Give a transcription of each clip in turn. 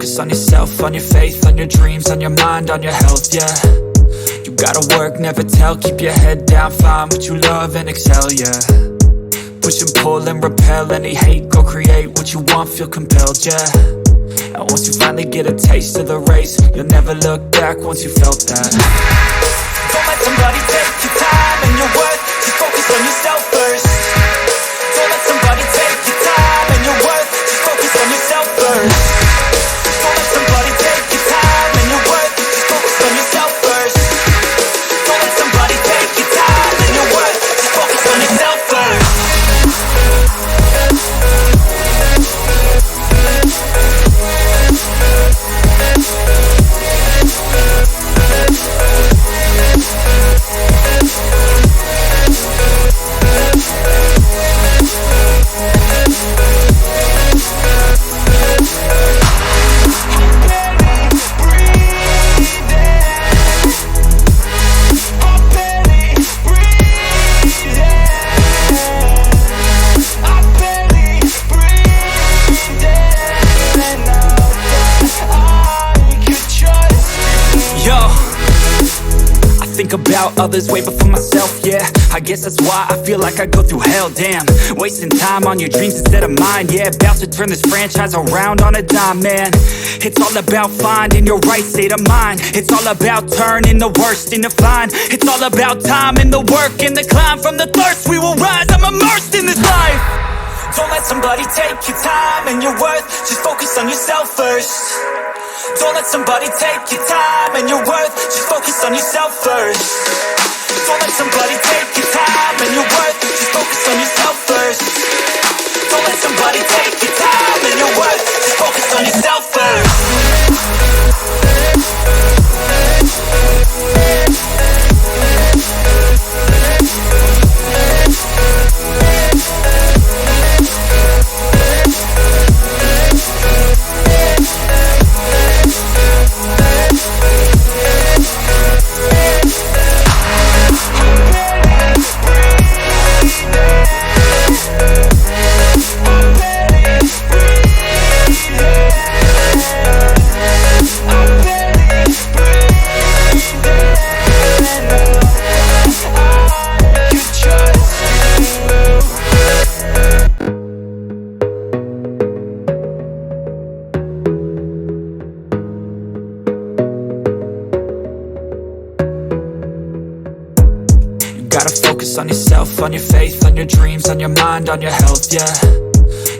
focus on yourself, on your faith, on your dreams, on your mind, on your health, yeah. You gotta work, never tell, keep your head down, find what you love and excel, yeah. Push and pull and repel any hate, go create what you want, feel compelled, yeah. And once you finally get a taste of the race, you'll never look back once you felt that. Don't let somebody take your time and your worth, just focus on yourself first. Don't let somebody take your time and your worth, just focus on yourself first. Don't let somebody take your time and your worth, just focus on yourself first. Don't let somebody take your time and your worth, just focus on yourself first. Think about others way before myself, yeah. I guess that's why I feel like I go through hell, damn. Wasting time on your dreams instead of mine, yeah. About to turn this franchise around on a dime, man. It's all about finding your right state of mind. It's all about turning the worst into fine. It's all about time and the work and the climb. From the thirst we will rise, I'm immersed in this life. Don't let somebody take your time and your worth, just focus on yourself first. Don't let somebody take your time and your worth, just focus on yourself first. Don't let somebody take your time and your worth, just focus on yourself first. Don't let somebody take your time and your worth, just focus on yourself first. Gotta focus on yourself, on your faith, on your dreams, on your mind, on your health, yeah.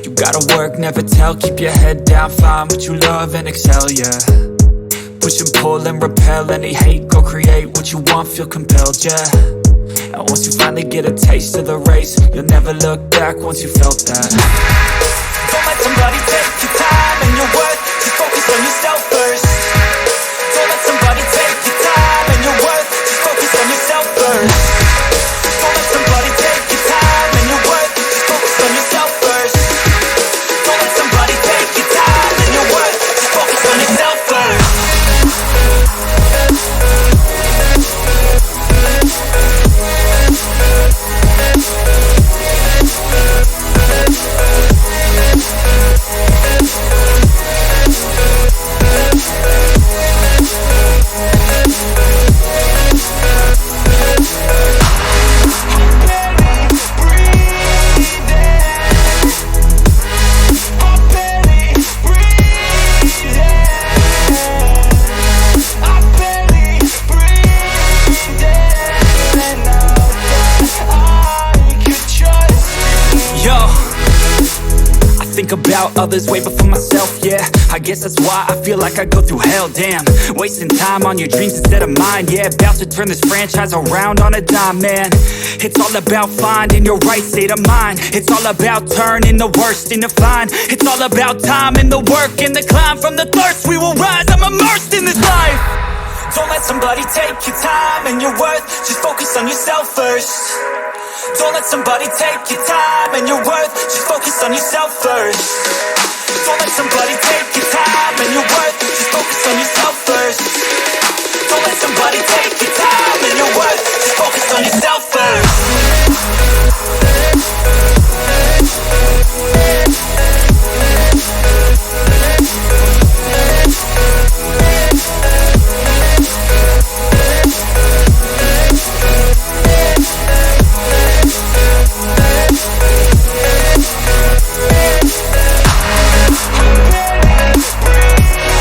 You gotta work, never tell, keep your head down, find what you love and excel, yeah. Push and pull and repel any hate, go create what you want, feel compelled, yeah. And once you finally get a taste of the race, you'll never look back once you felt that. Don't let somebody take your time and your worth, just focus on yourself first. Don't let somebody take your time and your worth, just focus on yourself first. Don't let somebody take your time and your worth, just focus on yourself first. Don't let somebody take your time and your worth, just focus on yourself first. Think about others way before myself, yeah. I guess that's why I feel like I go through hell, damn. Wasting time on your dreams instead of mine, yeah. About to turn this franchise around on a dime, man. It's all about finding your right state of mind. It's all about turning the worst into fine. It's all about time and the work and the climb. From the thirst we will rise, I'm immersed in this life. Don't let somebody take your time and your worth, just focus on yourself first. Don't let somebody take your time and your worth, just focus on yourself first. Don't let somebody take your time and your worth, just focus on yourself first. Don't let somebody take